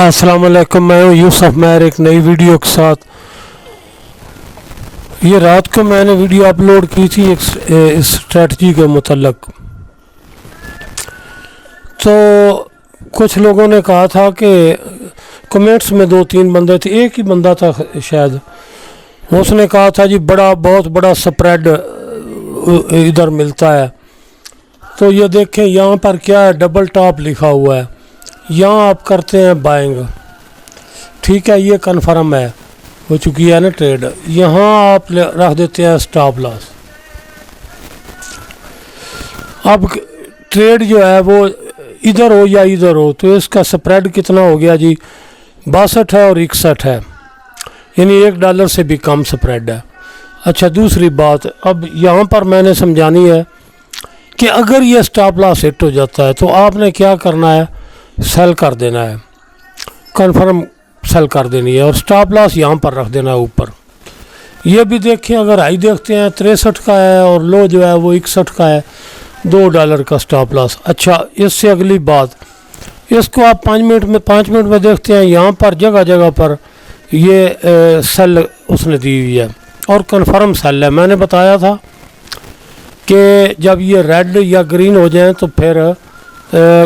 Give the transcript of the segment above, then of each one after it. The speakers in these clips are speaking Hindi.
अस्सलाम वालेकुम, मैं हूँ यूसुफ महर एक नई वीडियो के साथ। ये रात को मैंने वीडियो अपलोड की थी एक स्ट्रेटजी के मुतल्लक। तो कुछ लोगों ने कहा था कि कमेंट्स में 2-3 बंदे थे, एक ही बंदा था शायद, उसने कहा था जी बहुत बड़ा स्प्रेड इधर मिलता है। तो ये देखें यहाँ पर क्या है, डबल टॉप लिखा हुआ है, यहाँ आप करते हैं बाइंग, ठीक है, ये कन्फर्म है, हो चुकी है ना ट्रेड। यहाँ आप रख देते हैं स्टॉप लॉस। अब ट्रेड जो है वो इधर हो या इधर हो, तो इसका स्प्रेड कितना हो गया जी, 62 है और 61 है, यानी $1 से भी कम स्प्रेड है। अच्छा, दूसरी बात अब यहाँ पर मैंने समझानी है कि अगर ये स्टॉप लॉस हिट हो जाता है तो आपने क्या करना है, सेल कर देना है, कन्फर्म सेल कर देनी है और स्टॉप लॉस यहाँ पर रख देना है ऊपर। ये भी देखिए, अगर हाई देखते हैं 63 का है और लो जो है वो 61 का है, $2 का स्टॉप लॉस। अच्छा, इससे अगली बात, इसको आप 5 मिनट में देखते हैं, यहाँ पर जगह जगह पर ये सेल उसने दी हुई है और कन्फर्म सेल है। मैंने बताया था कि जब ये रेड या ग्रीन हो जाए तो फिर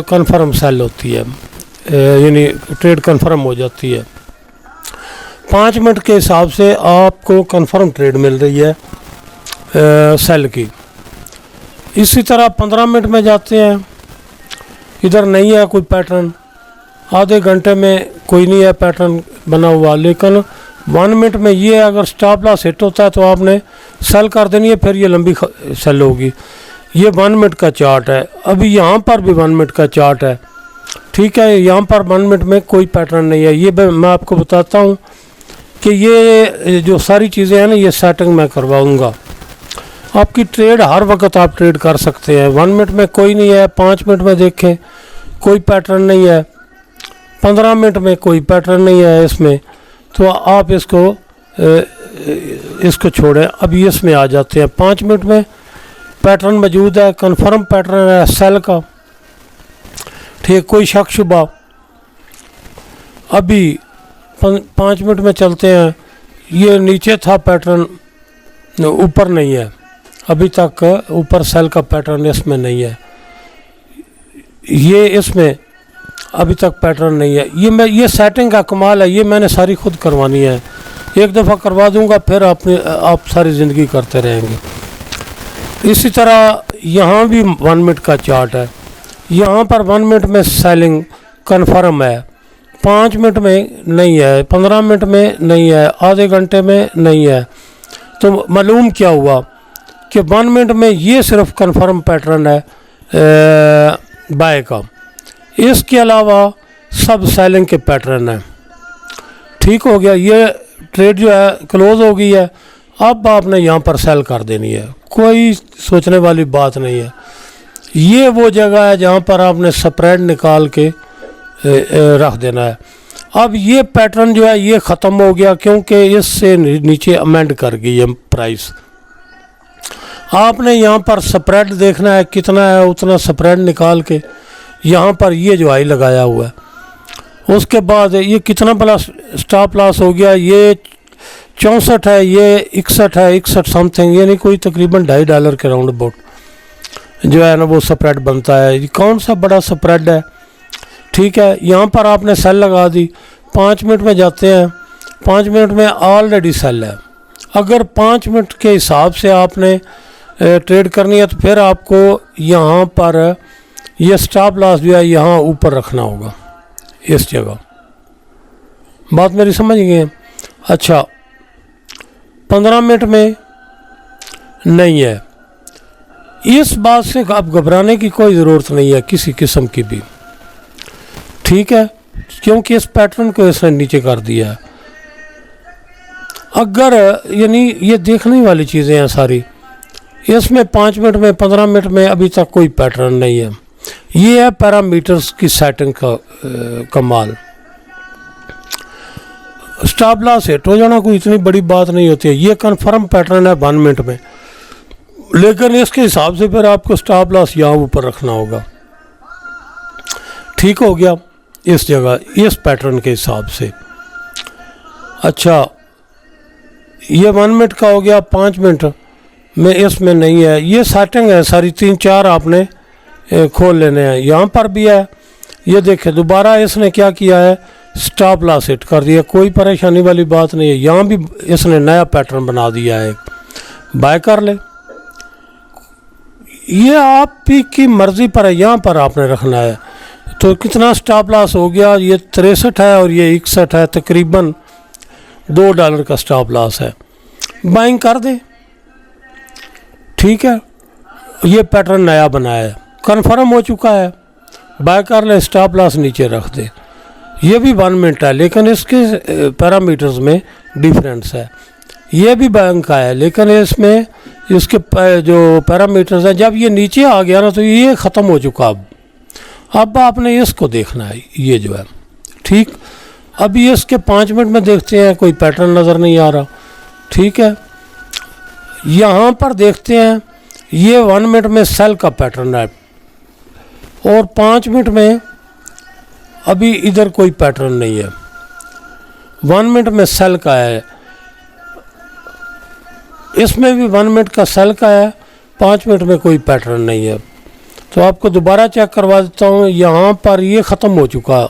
कन्फर्म सेल होती है, यानी ट्रेड कन्फर्म हो जाती है। 5 मिनट के हिसाब से आपको कन्फर्म ट्रेड मिल रही है सेल की। इसी तरह 15 मिनट में जाते हैं, इधर नहीं है कोई पैटर्न, आधे घंटे में कोई नहीं है पैटर्न बना हुआ, लेकिन 1 मिनट में ये अगर स्टॉप लॉस हिट होता है तो आपने सेल कर देनी है, फिर ये लंबी सेल होगी। ये 1 मिनट का चार्ट है, अभी यहाँ पर भी 1 मिनट का चार्ट है, ठीक है, यहाँ पर 1 मिनट में कोई पैटर्न नहीं है। ये मैं आपको बताता हूँ कि ये जो सारी चीज़ें हैं ना, ये सेटिंग मैं करवाऊँगा। आपकी ट्रेड हर वक्त आप ट्रेड कर सकते हैं। 1 मिनट में कोई नहीं है, 5 मिनट में देखें कोई पैटर्न नहीं है, 15 मिनट में कोई पैटर्न नहीं है इसमें, तो आप इसको छोड़ें। अभी इसमें आ जाते हैं, 5 मिनट में पैटर्न मौजूद है, कन्फर्म पैटर्न है सेल का, ठीक, कोई शक शुबा। अभी 5 मिनट में चलते हैं, ये नीचे था पैटर्न, ऊपर नहीं है, अभी तक ऊपर सेल का पैटर्न इसमें नहीं है, ये इसमें अभी तक पैटर्न नहीं है। ये सेटिंग का कमाल है, ये मैंने सारी खुद करवानी है, एक दफ़ा करवा दूंगा फिर आप सारी ज़िंदगी करते रहेंगे। इसी तरह यहाँ भी 1 मिनट का चार्ट है, यहाँ पर 1 मिनट में सेलिंग कन्फर्म है, 5 मिनट में नहीं है, 15 मिनट में नहीं है, आधे घंटे में नहीं है। तो मालूम क्या हुआ कि 1 मिनट में ये सिर्फ कन्फर्म पैटर्न है बाय का, इसके अलावा सब सेलिंग के पैटर्न हैं। ठीक हो गया, ये ट्रेड जो है क्लोज हो गई है। अब आपने यहाँ पर सेल कर देनी है, कोई सोचने वाली बात नहीं है। ये वो जगह है जहाँ पर आपने स्प्रेड निकाल के रख देना है। अब ये पैटर्न जो है ये ख़त्म हो गया, क्योंकि इससे नीचे अमेंड कर गई है प्राइस। आपने यहाँ पर स्प्रेड देखना है कितना है, उतना स्प्रेड निकाल के यहाँ पर ये जो हाई लगाया हुआ है, उसके बाद ये कितना बड़ा स्टॉप लॉस हो गया, ये 64 है, ये 61 है, 61 समथिंग, यानी कोई तकरीबन $2.5 के राउंड अबाउट जो है ना वो स्प्रेड बनता है। ये कौन सा बड़ा स्प्रेड है, ठीक है। यहाँ पर आपने सेल लगा दी, 5 मिनट में जाते हैं, 5 मिनट में ऑलरेडी सेल है। अगर 5 मिनट के हिसाब से आपने ट्रेड करनी है तो फिर आपको यहाँ पर ये स्टॉप लॉस जो है यहाँ ऊपर रखना होगा, इस जगह। बात मेरी समझ गए? अच्छा, 15 मिनट में नहीं है, इस बात से आप घबराने की कोई ज़रूरत नहीं है किसी किस्म की भी, ठीक है, क्योंकि इस पैटर्न को इसने नीचे कर दिया है। अगर यानी ये देखने वाली चीज़ें हैं सारी, इसमें 5 मिनट में 15 मिनट में अभी तक कोई पैटर्न नहीं है। ये है पैरामीटर्स की सेटिंग का कमाल। स्टॉप लॉस हिट हो जाना कोई इतनी बड़ी बात नहीं होती है, ये कन्फर्म पैटर्न है 1 मिनट में, लेकिन इसके हिसाब से फिर आपको स्टॉप लॉस यहाँ ऊपर रखना होगा। ठीक हो गया। इस जगह इस पैटर्न के हिसाब से। अच्छा, ये 1 मिनट का हो गया, 5 मिनट में इसमें नहीं है। ये सेटिंग है सारी, 3-4 आपने खोल लेने हैं। यहाँ पर भी है, ये देखें दोबारा इसने क्या किया है, स्टॉप लॉस हिट कर दिया। कोई परेशानी वाली बात नहीं है। यहाँ भी इसने नया पैटर्न बना दिया है, बाय कर ले। ये आप ही की मर्ज़ी पर है, यहाँ पर आपने रखना है। तो कितना स्टॉप लॉस हो गया, ये 63 है और ये 61 है, तकरीबन $2 का स्टॉप लॉस है। बाइंग कर दे, ठीक है। ये पैटर्न नया बनाया है, कन्फर्म हो चुका है, बाय कर ले, स्टॉप लॉस नीचे रख दे। ये भी 1 मिनट है, लेकिन इसके पैरामीटर्स में डिफरेंस है। ये भी बैंक का है, लेकिन इसमें इसके जो पैरामीटर्स हैं, जब ये नीचे आ गया ना तो ये ख़त्म हो चुका। अब आपने इसको देखना है, ये जो है, ठीक। अभी इसके 5 मिनट में देखते हैं, कोई पैटर्न नज़र नहीं आ रहा, ठीक है। यहाँ पर देखते हैं, ये 1 मिनट में सेल का पैटर्न है और 5 मिनट में अभी इधर कोई पैटर्न नहीं है। 1 मिनट में सेल का है, इसमें भी 1 मिनट का सेल का है, 5 मिनट में कोई पैटर्न नहीं है। तो आपको दोबारा चेक करवा देता हूँ। यहाँ पर ये ख़त्म हो चुका,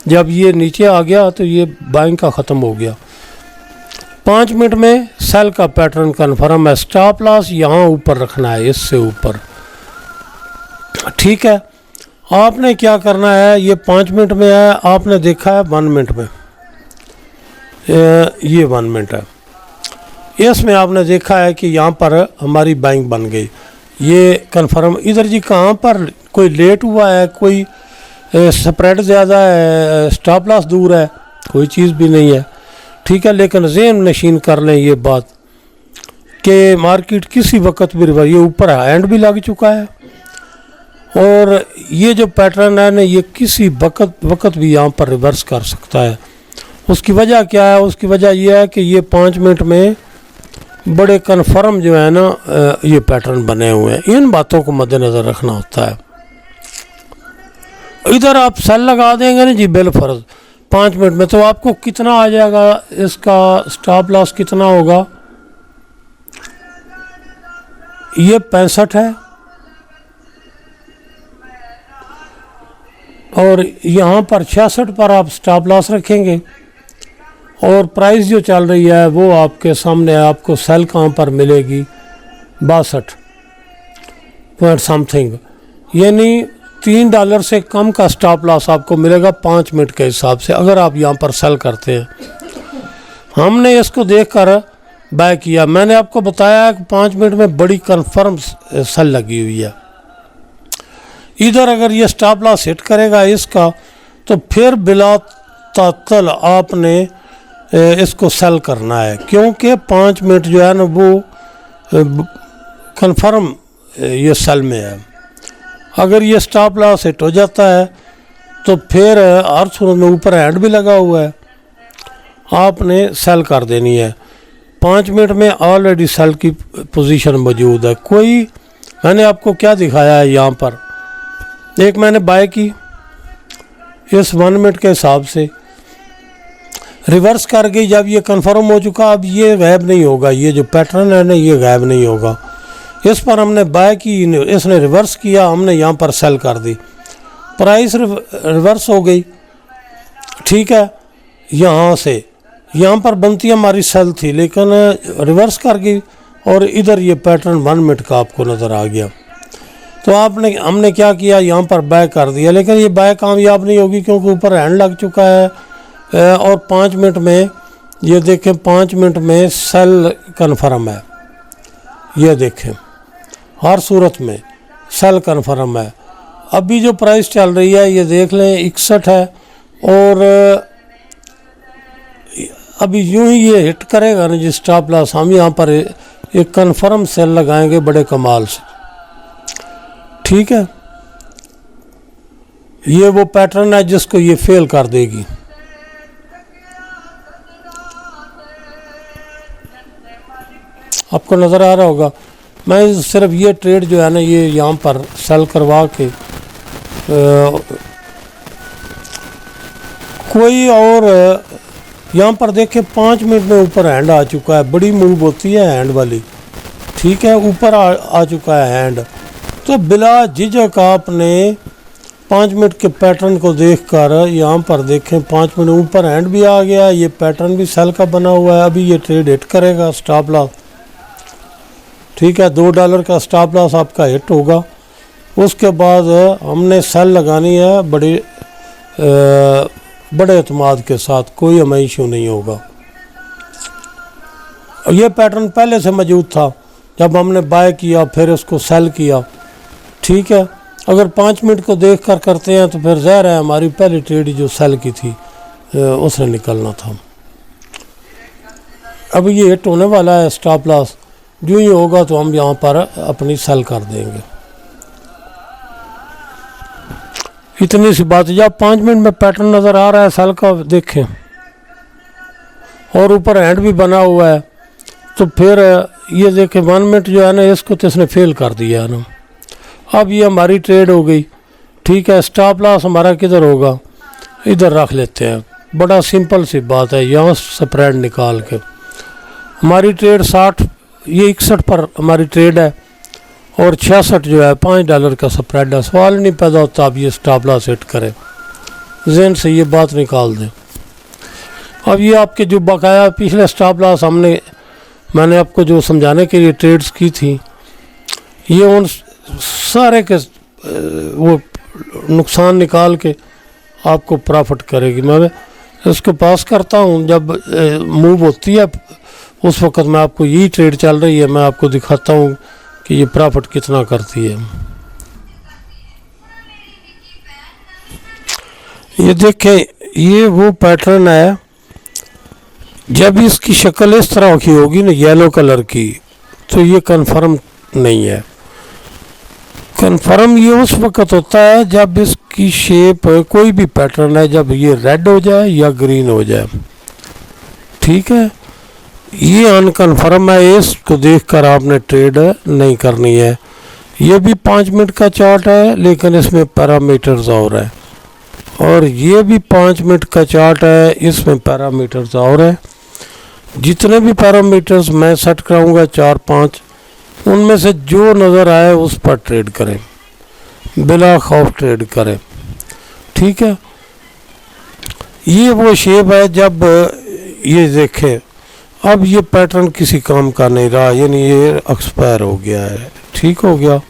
जब ये नीचे आ गया तो ये बाइंग का ख़त्म हो गया। 5 मिनट में सेल का पैटर्न कन्फर्म है। स्टॉप लॉस यहाँ ऊपर रखना है, इससे ऊपर, ठीक है। आपने क्या करना है, ये 5 मिनट में है, आपने देखा है 1 मिनट में, ये 1 मिनट है। इसमें आपने देखा है कि यहाँ पर हमारी बाइंग बन गई, ये कन्फर्म। इधर जी कहाँ पर कोई लेट हुआ है, कोई स्प्रेड ज़्यादा है, स्टॉप लॉस दूर है, कोई चीज़ भी नहीं है, ठीक है। लेकिन ज़हन नशीन कर लें ये बात कि मार्केट किसी वक्त भी रिवर्स, ये ऊपर हैंड भी लग चुका है और ये जो पैटर्न है ना, ये किसी वक्त भी यहाँ पर रिवर्स कर सकता है। उसकी वजह क्या है, उसकी वजह यह है कि ये 5 मिनट में बड़े कन्फर्म जो है ना ये पैटर्न बने हुए हैं। इन बातों को मद्देनज़र रखना होता है। इधर आप सेल लगा देंगे ना जी बिल फर्ज 5 मिनट में, तो आपको कितना आ जाएगा, इसका स्टॉप लॉस कितना होगा, ये 65 है और यहाँ पर 66 पर आप स्टॉप लॉस रखेंगे और प्राइस जो चल रही है वो आपके सामने है। आपको सेल कहाँ पर मिलेगी, 62 पॉइंट समथिंग, यानी $3 से कम का स्टॉप लॉस आपको मिलेगा 5 मिनट के हिसाब से, अगर आप यहाँ पर सेल करते हैं। हमने इसको देखकर बाय किया। मैंने आपको बताया कि 5 मिनट में बड़ी कन्फर्म सेल लगी हुई है। इधर अगर ये स्टॉप लॉस हिट करेगा इसका, तो फिर बिला तातल आपने इसको सेल करना है, क्योंकि 5 मिनट जो है ना वो कन्फर्म ये सेल में है। अगर ये स्टॉप लॉस हिट हो जाता है तो फिर हर सूरत में ऊपर हैंड भी लगा हुआ है, आपने सेल कर देनी है। 5 मिनट में ऑलरेडी सेल की पोजीशन मौजूद है। कोई मैंने आपको क्या दिखाया है, यहाँ पर एक मैंने बाय की इस 1 मिनट के हिसाब से, रिवर्स कर गई। जब ये कंफर्म हो चुका, अब ये गायब नहीं होगा, ये जो पैटर्न है ना ये गायब नहीं होगा। इस पर हमने बाय की, इसने रिवर्स किया, हमने यहाँ पर सेल कर दी, प्राइस रिवर्स हो गई, ठीक है। यहाँ से यहाँ पर बनती हमारी सेल थी, लेकिन रिवर्स कर गई और इधर ये पैटर्न 1 मिनट का आपको नज़र आ गया। तो हमने क्या किया, यहाँ पर बाय कर दिया, लेकिन ये बाय कामयाब नहीं होगी क्योंकि ऊपर हैंड लग चुका है। और 5 मिनट में ये देखें, 5 मिनट में सेल कन्फर्म है, ये देखें हर सूरत में सेल कन्फर्म है। अभी जो प्राइस चल रही है ये देख लें 61 है और अभी यूं ही ये हिट करेगा ना जी स्टॉप लॉस, हम यहाँ पर एक कन्फर्म सेल लगाएंगे बड़े कमाल से, ठीक है। ये वो पैटर्न है जिसको ये फेल कर देगी। आपको नज़र आ रहा होगा, मैं सिर्फ ये ट्रेड जो है ना ये यहाँ पर सेल करवा के कोई और यहाँ पर देखे 5 मिनट में ऊपर हैंड आ चुका है, बड़ी मूव होती है हैंड वाली, ठीक है, ऊपर आ चुका है हैंड। तो बिला झिझक आपने 5 मिनट के पैटर्न को देखकर यहाँ पर देखें 5 मिनट ऊपर हैंड भी आ गया, ये पैटर्न भी सेल का बना हुआ है। अभी ये ट्रेड हिट करेगा स्टॉप लॉस, ठीक है, $2 का स्टॉप लॉस आपका हिट होगा। उसके बाद हमने सेल लगानी है बड़े एतमाद के साथ, कोई हमें इशू नहीं होगा। ये पैटर्न पहले से मौजूद था, जब हमने बाय किया फिर उसको सेल किया, ठीक है। अगर 5 मिनट को देख कर करते हैं तो फिर ज़ाहिर है हमारी पहली ट्रेड जो सेल की थी उसने निकलना था। अब ये हिट होने वाला है स्टॉप लॉस, जो ही होगा तो हम यहाँ पर अपनी सेल कर देंगे। इतनी सी बात। जब 5 मिनट में पैटर्न नज़र आ रहा है सेल का देखें, और ऊपर हैंड भी बना हुआ है, तो फिर ये देखें 1 मिनट जो है ना, इसको तो इसने फेल कर दिया है ना। अब ये हमारी ट्रेड हो गई, ठीक है। स्टॉप लॉस हमारा किधर होगा, इधर रख लेते हैं। बड़ा सिंपल सी बात है, यहाँ स्प्रेड निकाल के हमारी ट्रेड 60, ये 61 पर हमारी ट्रेड है, और 66 जो है $5 का स्प्रेड है। सवाल नहीं पैदा होता आप ये स्टॉप लॉस हिट करें, ज़हन से ये बात निकाल दें। अब ये आपके जो बकाया पिछले स्टॉप लॉस मैंने आपको जो समझाने के लिए ट्रेड्स की थी, ये उन सारे के वो नुकसान निकाल के आपको प्रॉफिट करेगी। मैं इसको पास करता हूँ, जब मूव होती है उस वक्त मैं आपको यही ट्रेड चल रही है, मैं आपको दिखाता हूँ कि ये प्रॉफिट कितना करती है। ये देखें, ये वो पैटर्न है, जब इसकी शक्ल इस तरह की होगी ना येलो कलर की, तो ये कंफर्म नहीं है। कंफर्म ये उस वक्त होता है जब इसकी शेप, कोई भी पैटर्न है, जब ये रेड हो जाए या ग्रीन हो जाए, ठीक है। ये अनकन्फर्म है, इसको देखकर आपने ट्रेड नहीं करनी है। ये भी 5 मिनट का चार्ट है, लेकिन इसमें पैरामीटर्स और है, और ये भी 5 मिनट का चार्ट है, इसमें पैरामीटर्स और है। जितने भी पैरामीटर्स मैं सेट कराऊंगा 4-5, उनमें से जो नज़र आए उस पर ट्रेड करें, बिला खौफ ट्रेड करें, ठीक है। ये वो शेप है, जब ये देखें अब ये पैटर्न किसी काम का नहीं रहा, यानी ये एक्सपायर हो गया है, ठीक हो गया।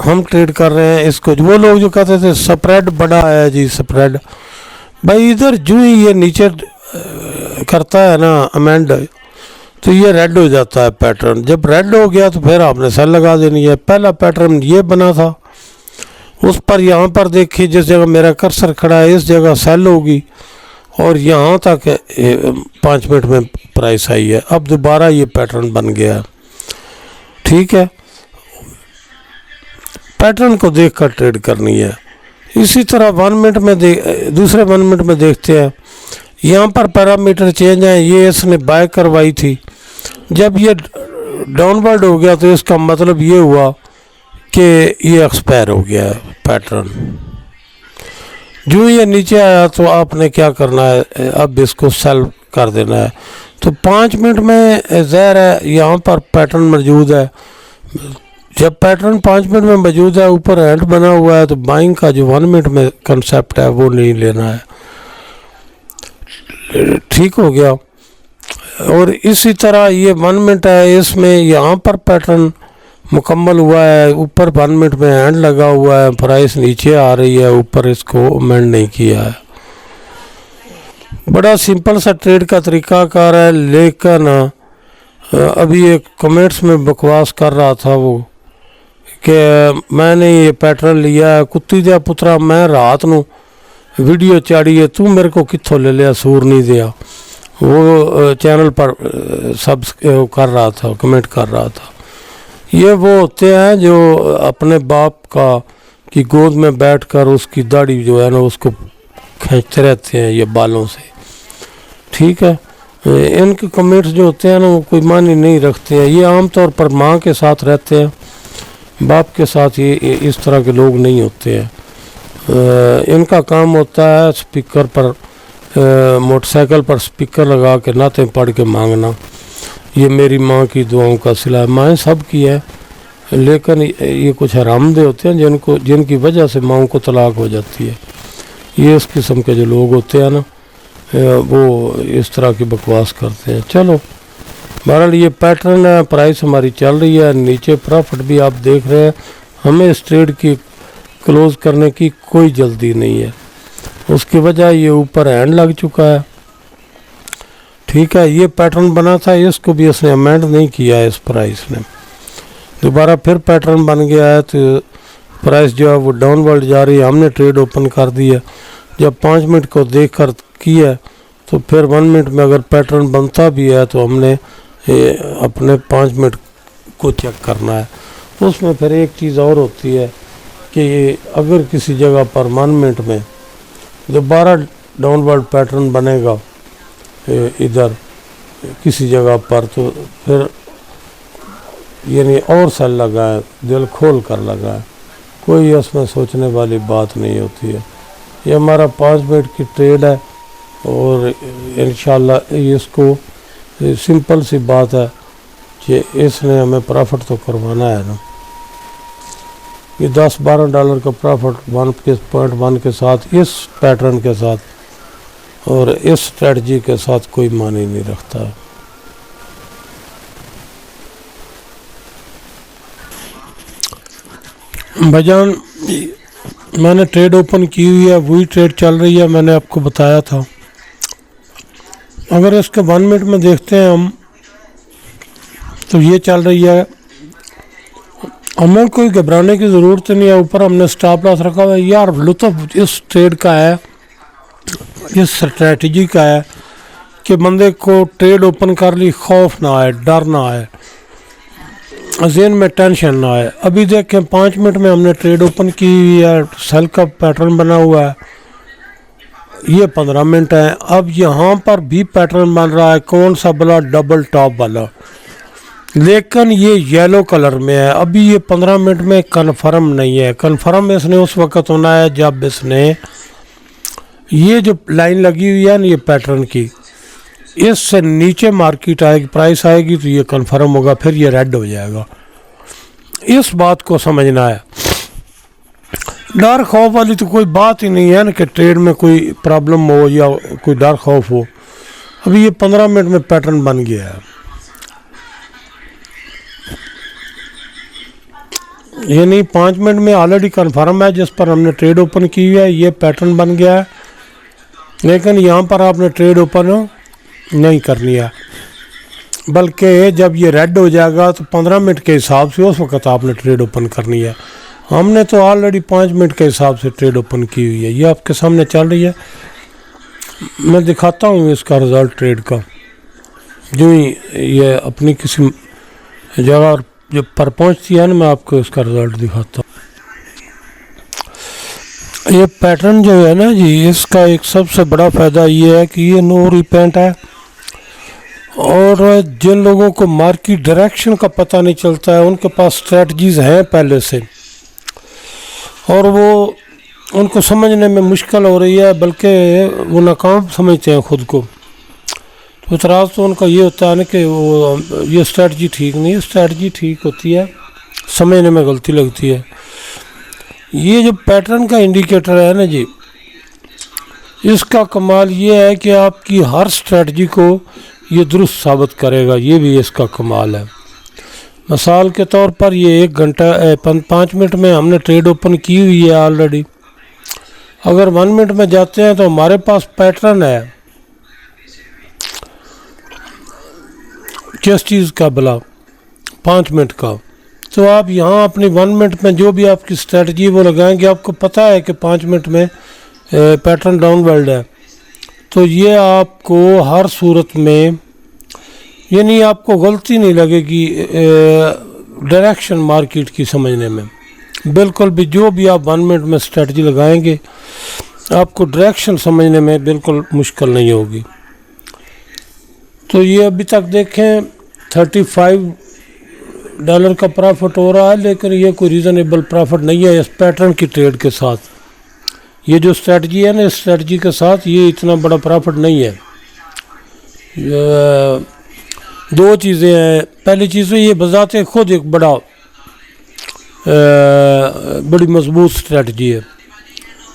हम ट्रेड कर रहे हैं इसको। वो लोग जो कहते थे स्प्रेड बड़ा है जी, स्प्रेड भाई, इधर जो ही ये नीचे करता है ना अमेंड, तो ये रेड हो जाता है पैटर्न। जब रेड हो गया तो फिर आपने सेल लगा देनी है। पहला पैटर्न ये बना था, उस पर यहाँ पर देखिए जिस जगह मेरा कर्सर खड़ा है इस जगह सेल होगी, और यहाँ तक 5 मिनट में प्राइस आई है। अब दोबारा ये पैटर्न बन गया, ठीक है। पैटर्न को देखकर ट्रेड करनी है। इसी तरह 1 मिनट में दूसरे 1 मिनट में देखते हैं, यहाँ पर पैरामीटर चेंज है। ये इसने बाय करवाई थी, जब ये डाउनवर्ड हो गया तो इसका मतलब ये हुआ कि ये एक्सपायर हो गया है पैटर्न। जो ये नीचे आया तो आपने क्या करना है, अब इसको सेल कर देना है। तो 5 मिनट में ज़ाहिर है यहाँ पर पैटर्न मौजूद है। जब पैटर्न 5 मिनट में मौजूद है, ऊपर हैंड बना हुआ है, तो बाइंग का जो 1 मिनट में कंसेप्ट है वो नहीं लेना है, ठीक हो गया। और इसी तरह ये 1 मिनट है, इसमें यहाँ पर पैटर्न मुकम्मल हुआ है, ऊपर 1 मिनट में हैंड लगा हुआ है, प्राइस नीचे आ रही है, ऊपर इसको अमेंड नहीं किया है। बड़ा सिंपल सा ट्रेड का तरीकाकार है, लेकिन अभी एक कमेंट्स में बकवास कर रहा था वो कि मैंने ये पैटर्न लिया है, कुत्ती दिया पुत्रा मैं रात नू वीडियो चाड़ी है, तू मेरे को कित्थों ले लिया, सूर नहीं दिया। वो चैनल पर सब कर रहा था, कमेंट कर रहा था। ये वो होते हैं जो अपने बाप की गोद में बैठकर उसकी दाढ़ी जो है ना उसको खींचते रहते हैं ये बालों से, ठीक है। इनके कमेंट्स जो होते हैं ना वो कोई मानी नहीं रखते हैं। ये आमतौर पर माँ के साथ रहते हैं, बाप के साथ ये इस तरह के लोग नहीं होते हैं। इनका काम होता है स्पीकर पर, मोटरसाइकिल पर स्पीकर लगा के नाते पढ़ के मांगना। ये मेरी माँ की दुआओं का सिला। माएँ सब की है, लेकिन ये कुछ हरामदे होते हैं जिनकी वजह से माँओं को तलाक हो जाती है। ये इस किस्म के जो लोग होते हैं ना, वो इस तरह की बकवास करते हैं। चलो बहरहाल ये पैटर्न है, प्राइस हमारी चल रही है नीचे, प्रॉफिट भी आप देख रहे हैं। हमें इस ट्रेड की क्लोज़ करने की कोई जल्दी नहीं है, उसकी वजह ये ऊपर हैंड लग चुका है। ठीक है, ये पैटर्न बना था, इसको भी इसने अमेंड नहीं किया है इस प्राइस ने, दोबारा फिर पैटर्न बन गया है। तो प्राइस जो है वो डाउनवर्ड जा रही है। हमने ट्रेड ओपन कर दी है, जब 5 मिनट को देख कर किया तो फिर 1 मिनट में अगर पैटर्न बनता भी है तो हमने अपने 5 मिनट को चेक करना है। उसमें फिर एक चीज़ और होती है कि अगर किसी जगह पर 1 मिनट में दोबारा डाउनवर्ड पैटर्न बनेगा इधर किसी जगह पर, तो फिर यानी और सेल लगा है, दिल खोल कर लगा है, कोई उसमें सोचने वाली बात नहीं होती है। ये हमारा 5 मिनट की ट्रेड है और इंशाल्लाह इसको सिंपल सी बात है कि इसने हमें प्रॉफिट तो करवाना है ना। ये $10-12 का प्रॉफिट 1.1 के साथ, इस पैटर्न के साथ और इस स्ट्रेटजी के साथ कोई मानी नहीं रखता है। भाईजान मैंने ट्रेड ओपन की हुई है, वही ट्रेड चल रही है, मैंने आपको बताया था। अगर इसके 1 मिनट में देखते हैं हम, तो ये चल रही है, हमें कोई घबराने की ज़रूरत नहीं है। ऊपर हमने स्टॉप लॉस रखा हुआ है। यार लुत्फ़ इस ट्रेड का है, इस स्ट्रेटजी का है कि बंदे को ट्रेड ओपन कर ली, खौफ ना आए, डर ना आए, ज़हन में टेंशन ना आए। अभी देखें 5 मिनट में हमने ट्रेड ओपन की हुई है, सेल का पैटर्न बना हुआ है, ये 15 मिनट है। अब यहाँ पर भी पैटर्न बन रहा है, कौन सा वाला, डबल टॉप वाला, लेकिन ये येलो कलर में है। अभी ये 15 मिनट में कन्फर्म नहीं है। कन्फर्म इसने उस वक्त होना है जब इसने ये जो लाइन लगी हुई है ना, ये पैटर्न की, इससे नीचे मार्केट आएगी, प्राइस आएगी तो ये कन्फर्म होगा, फिर ये रेड हो जाएगा। इस बात को समझना है। डर खौफ वाली तो कोई बात ही नहीं है ना कि ट्रेड में कोई प्रॉब्लम हो या कोई डर खौफ हो। अभी ये 15 मिनट में पैटर्न बन गया है, ये नहीं 5 मिनट में ऑलरेडी कन्फर्म है जिस पर हमने ट्रेड ओपन की हुई है, ये पैटर्न बन गया है। लेकिन यहाँ पर आपने ट्रेड ओपन नहीं करनी है, बल्कि जब ये रेड हो जाएगा तो 15 मिनट के हिसाब से उस वक्त आपने ट्रेड ओपन करनी है। हमने तो ऑलरेडी 5 मिनट के हिसाब से ट्रेड ओपन की हुई है, ये आपके सामने चल रही है। मैं दिखाता हूँ इसका रिज़ल्ट ट्रेड का, जो ही ये अपनी किसी जगह जब पर पहुँचती है ना, मैं आपको इसका रिज़ल्ट दिखाता हूँ। ये पैटर्न जो है ना जी, इसका एक सबसे बड़ा फ़ायदा ये है कि ये नो रिपेंट है, और जिन लोगों को मार्केट डायरेक्शन का पता नहीं चलता है उनके पास स्ट्रेटजीज़ हैं पहले से, और वो उनको समझने में मुश्किल हो रही है, बल्कि वो नाकाम समझते हैं ख़ुद को। तो इतराज़ तो उनका ये होता है ना कि वो ये स्ट्रेटजी ठीक नहीं है। स्ट्रेटजी ठीक होती है, समझने में गलती लगती है। ये जो पैटर्न का इंडिकेटर है ना जी, इसका कमाल ये है कि आपकी हर स्ट्रेटजी को ये दुरुस्त साबित करेगा, ये भी इसका कमाल है। मिसाल के तौर पर ये 1 घंटा 5 मिनट में हमने ट्रेड ओपन की हुई है ऑलरेडी। अगर 1 मिनट में जाते हैं तो हमारे पास पैटर्न है किस चीज़ का, भला 5 मिनट का। तो आप यहाँ अपनी 1 मिनट में जो भी आपकी स्ट्रेटजी वो लगाएंगे, आपको पता है कि 5 मिनट में पैटर्न डाउनवर्ड है, तो ये आपको हर सूरत में, यानी आपको गलती नहीं लगेगी डायरेक्शन मार्केट की समझने में। बिल्कुल भी जो भी आप 1 मिनट में स्ट्रेटजी लगाएंगे, आपको डायरेक्शन समझने में बिल्कुल मुश्किल नहीं होगी। तो ये अभी तक देखें $35 का प्रॉफिट हो रहा है, लेकिन ये कोई रीज़नेबल प्रॉफिट नहीं है इस पैटर्न की ट्रेड के साथ। ये जो स्ट्रेटजी है ना, इस स्ट्रेटजी के साथ ये इतना बड़ा प्रॉफिट नहीं है। दो चीज़ें हैं। पहली चीज़ तो ये बजाते खुद एक बड़ी मजबूत स्ट्रेटजी है।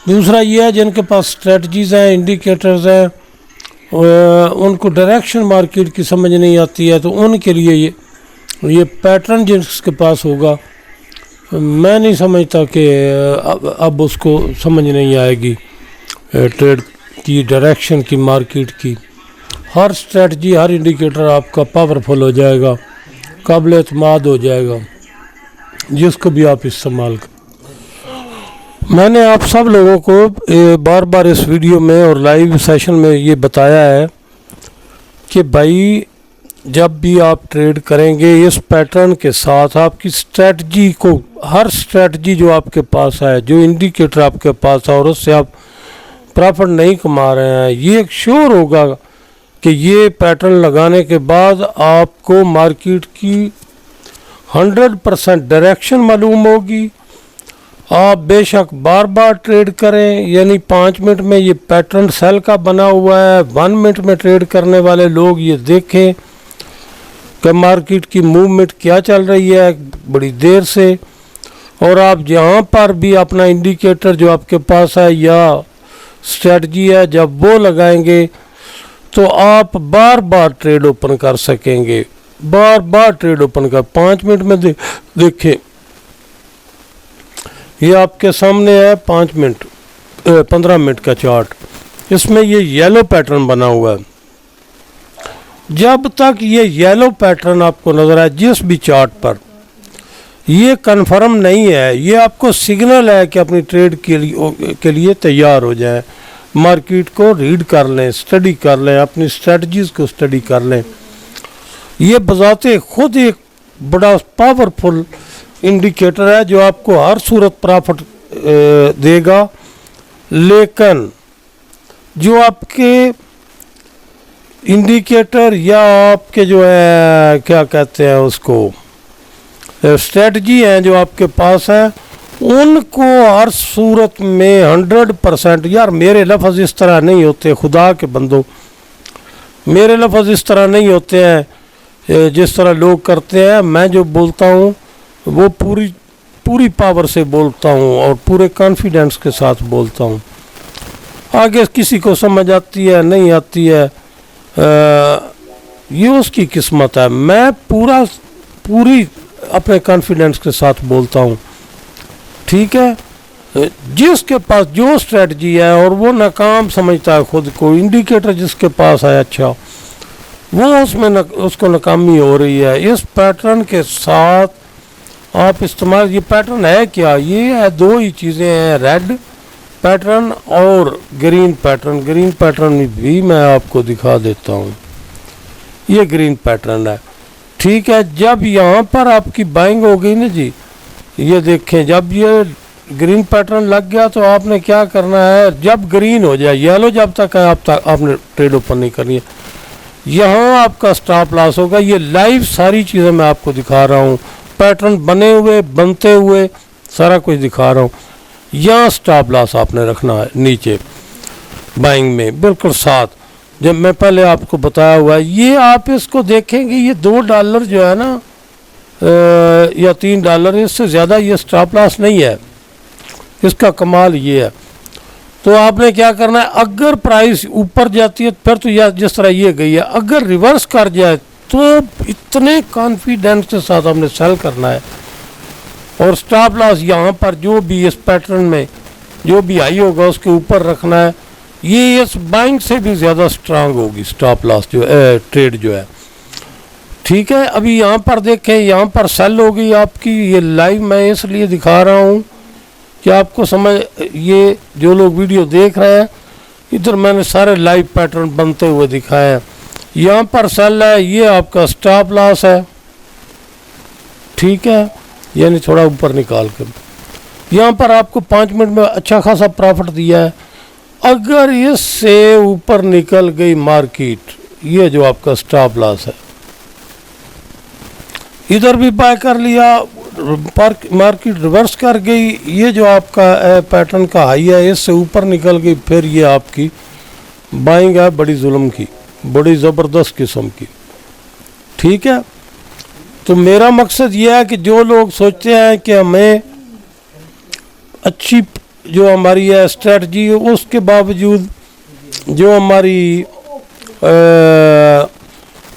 दूसरा ये है जिनके पास स्ट्रेटजीज़ हैं, इंडिकेटर्स हैं, उनको डायरेक्शन मार्केट की समझ नहीं आती है, तो उनके लिए ये पैटर्न जिसके पास होगा, मैं नहीं समझता कि अब उसको समझ नहीं आएगी ट्रेड की, डायरेक्शन की, मार्केट की। हर स्ट्रेटजी, हर इंडिकेटर आपका पावरफुल हो जाएगा, काबिल एतमाद हो जाएगा, जिसको भी आप इस्तेमाल करें। मैंने आप सब लोगों को बार बार इस वीडियो में और लाइव सेशन में ये बताया है कि भाई जब भी आप ट्रेड करेंगे इस पैटर्न के साथ आपकी स्ट्रेटजी को, हर स्ट्रेटजी जो आपके पास है, जो इंडिकेटर आपके पास है और उससे आप प्रॉफिट नहीं कमा रहे हैं, ये एक श्योर होगा कि ये पैटर्न लगाने के बाद आपको मार्केट की 100% डायरेक्शन मालूम होगी। आप बेशक बार बार ट्रेड करें, यानी 5 मिनट में ये पैटर्न सेल का बना हुआ है, 1 मिनट में ट्रेड करने वाले लोग ये देखें कि मार्केट की मूवमेंट क्या चल रही है बड़ी देर से। और आप यहाँ पर भी अपना इंडिकेटर जो आपके पास है या स्ट्रेटजी है, जब वो लगाएंगे तो आप बार बार ट्रेड ओपन कर सकेंगे, बार बार ट्रेड ओपन कर। 5 मिनट में देखें, ये आपके सामने है 15 मिनट का चार्ट, इसमें ये येलो पैटर्न बना हुआ है। जब तक ये येलो पैटर्न आपको नजर आए जिस भी चार्ट पर, ये कंफर्म नहीं है, ये आपको सिग्नल है कि अपनी ट्रेड के लिए तैयार हो जाए। मार्केट को रीड कर लें, स्टडी कर लें, अपनी स्ट्रेटजीज को स्टडी कर लें। ये बजाते खुद एक बड़ा पावरफुल इंडिकेटर है जो आपको हर सूरत प्रॉफिट देगा। लेकिन जो आपके इंडिकेटर या आपके जो है क्या कहते हैं उसको, स्ट्रेटजी हैं जो आपके पास है, उनको हर सूरत में 100%, यार मेरे लफ्ज़ इस तरह नहीं होते, खुदा के बंदो, मेरे लफ्ज़ इस तरह नहीं होते हैं जिस तरह लोग करते हैं। मैं जो बोलता हूँ वो पूरी पावर से बोलता हूँ और पूरे कॉन्फिडेंस के साथ बोलता हूँ। आगे किसी को समझ आती है नहीं आती है, ये उसकी किस्मत है। मैं पूरी अपने कॉन्फिडेंस के साथ बोलता हूँ, ठीक है। जिसके पास जो स्ट्रेटजी है और वो नाकाम समझता है खुद को, इंडिकेटर जिसके पास है अच्छा, वो उसमें उसको नाकामी हो रही है। इस पैटर्न के साथ आप इस्तेमाल, ये पैटर्न है क्या, ये है 2 ही चीज़ें हैं, रेड पैटर्न और ग्रीन पैटर्न। ग्रीन पैटर्न भी मैं आपको दिखा देता हूँ, ये ग्रीन पैटर्न है, ठीक है। जब यहाँ पर आपकी बाइंग हो गई ना जी, ये देखें, जब ये ग्रीन पैटर्न लग गया तो आपने क्या करना है, जब ग्रीन हो जाए, येलो जब तक है आपने ट्रेड ओपन नहीं करनी है, यहाँ आपका स्टॉप लॉस होगा। ये लाइव सारी चीज़ें मैं आपको दिखा रहा हूँ, पैटर्न बने हुए बनते हुए सारा कुछ दिखा रहा हूँ। यहाँ स्टॉप लॉस आपने रखना है नीचे बाइंग में बिल्कुल साथ, जब मैं पहले आपको बताया हुआ है। ये आप इसको देखेंगे, ये $2 जो है ना या $3, इससे ज़्यादा ये स्टॉप लॉस नहीं है। इसका कमाल ये है। तो आपने क्या करना है, अगर प्राइस ऊपर जाती है फिर तो यह जिस तरह ये गई है, अगर रिवर्स कर जाए तो इतने कॉन्फिडेंस के साथ आपने सेल करना है। और स्टॉप लॉस यहाँ पर जो भी इस पैटर्न में जो भी आई होगा उसके ऊपर रखना है। ये इस बाइंग से भी ज़्यादा स्ट्रांग होगी स्टॉप लॉस जो ट्रेड जो है, ठीक है। अभी यहाँ पर देखें, यहाँ पर सेल हो गई आपकी। ये लाइव मैं इसलिए दिखा रहा हूँ कि आपको समझ, ये जो लोग वीडियो देख रहे हैं, इधर मैंने सारे लाइव पैटर्न बनते हुए दिखाए हैं। यहाँ पर सेल है, ये आपका स्टॉप लॉस है, ठीक है, यानी थोड़ा ऊपर निकाल कर। यहाँ पर आपको 5 मिनट में अच्छा खासा प्रॉफिट दिया है। अगर इससे ऊपर निकल गई मार्केट, ये जो आपका स्टॉप लॉस है, इधर भी बाय कर लिया, मार्केट रिवर्स कर गई, ये जो आपका पैटर्न का हाई है इससे ऊपर निकल गई, फिर ये आपकी बाइंग है बड़ी जुल्म की, बड़ी ज़बरदस्त किस्म की। ठीक है, तो मेरा मकसद ये है कि जो लोग सोचते हैं कि हमें अच्छी जो हमारी है स्ट्रेटजी, उसके बावजूद जो हमारी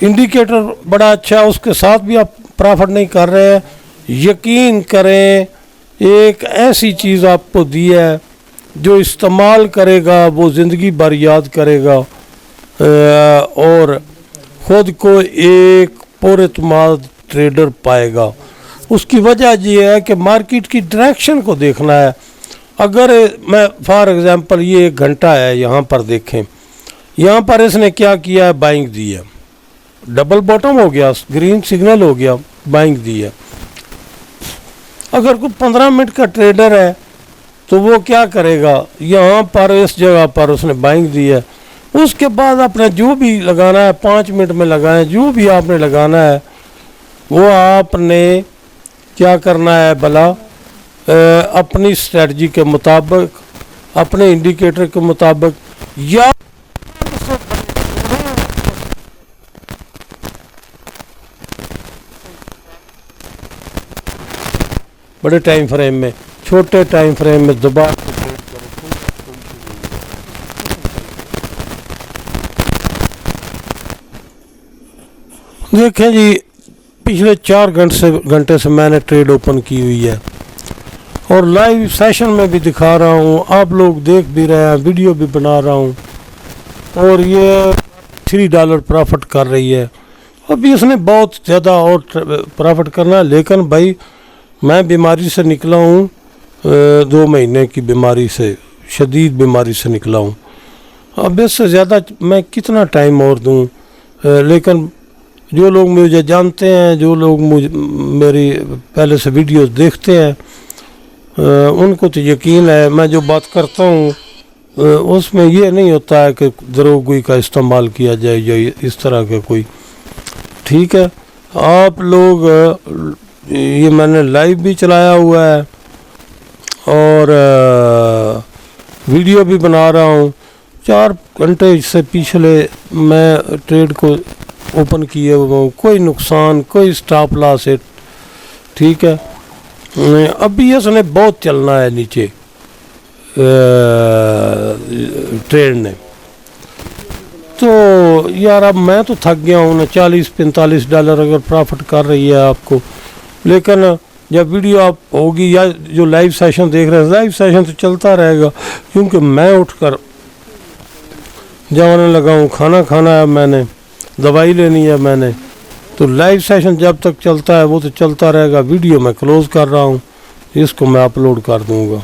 इंडिकेटर बड़ा अच्छा है उसके साथ भी आप प्रॉफिट नहीं कर रहे हैं, यकीन करें एक ऐसी चीज़ आपको दी है जो इस्तेमाल करेगा वो ज़िंदगी भर याद करेगा और ख़ुद को एक पुरएतमाद ट्रेडर पाएगा। उसकी वजह ये है कि मार्केट की डायरेक्शन को देखना है। अगर मैं फॉर एग्ज़ाम्पल ये 1 घंटा है, यहाँ पर देखें, यहाँ पर इसने क्या किया है, बाइंग दी है, डबल बॉटम हो गया, ग्रीन सिग्नल हो गया, बाइंग दी है। अगर कोई 15 मिनट का ट्रेडर है तो वो क्या करेगा, यहाँ पर इस जगह पर उसने बाइंग दी है, उसके बाद अपने जो भी लगाना है 5 मिनट में लगाएं, जो भी आपने लगाना है वो आपने क्या करना है भला, अपनी स्ट्रेटजी के मुताबिक, अपने इंडिकेटर के मुताबिक, या बड़े टाइम फ्रेम में, छोटे टाइम फ्रेम में दबा देखें जी। पिछले 4 घंटे से मैंने ट्रेड ओपन की हुई है और लाइव सेशन में भी दिखा रहा हूँ, आप लोग देख भी रहे हैं, वीडियो भी बना रहा हूँ, और ये $3 प्रॉफिट कर रही है। अभी इसने बहुत ज़्यादा और प्रॉफिट करना है, लेकिन भाई मैं बीमारी से निकला हूँ, 2 महीने की बीमारी से, शदीद बीमारी से निकला हूँ। अब इससे ज़्यादा मैं कितना टाइम और दूँ, लेकिन जो लोग मुझे जानते हैं, जो लोग मेरी पहले से वीडियोस देखते हैं, उनको तो यकीन है मैं जो बात करता हूँ उसमें ये नहीं होता है कि दरोगोई का इस्तेमाल किया जाए या इस तरह के कोई। ठीक है, आप लोग, ये मैंने लाइव भी चलाया हुआ है और वीडियो भी बना रहा हूँ। 4 घंटे से पिछले मैं ट्रेड को ओपन किए हुए हूँ, कोई नुकसान, कोई स्टॉप लॉस है। ठीक है, अभी इसने बहुत चलना है नीचे ट्रेड ने, तो यार अब मैं तो थक गया हूँ ना। $40-45 अगर प्रॉफिट कर रही है आपको, लेकिन जब वीडियो आप होगी या जो लाइव सेशन देख रहे हैं, लाइव सेशन तो चलता रहेगा, क्योंकि मैं उठकर जाने लगा हूँ, खाना खाना है मैंने, दवाई लेनी है मैंने, तो लाइव सेशन जब तक चलता है वो तो चलता रहेगा। वीडियो मैं क्लोज़ कर रहा हूँ, इसको मैं अपलोड कर दूँगा।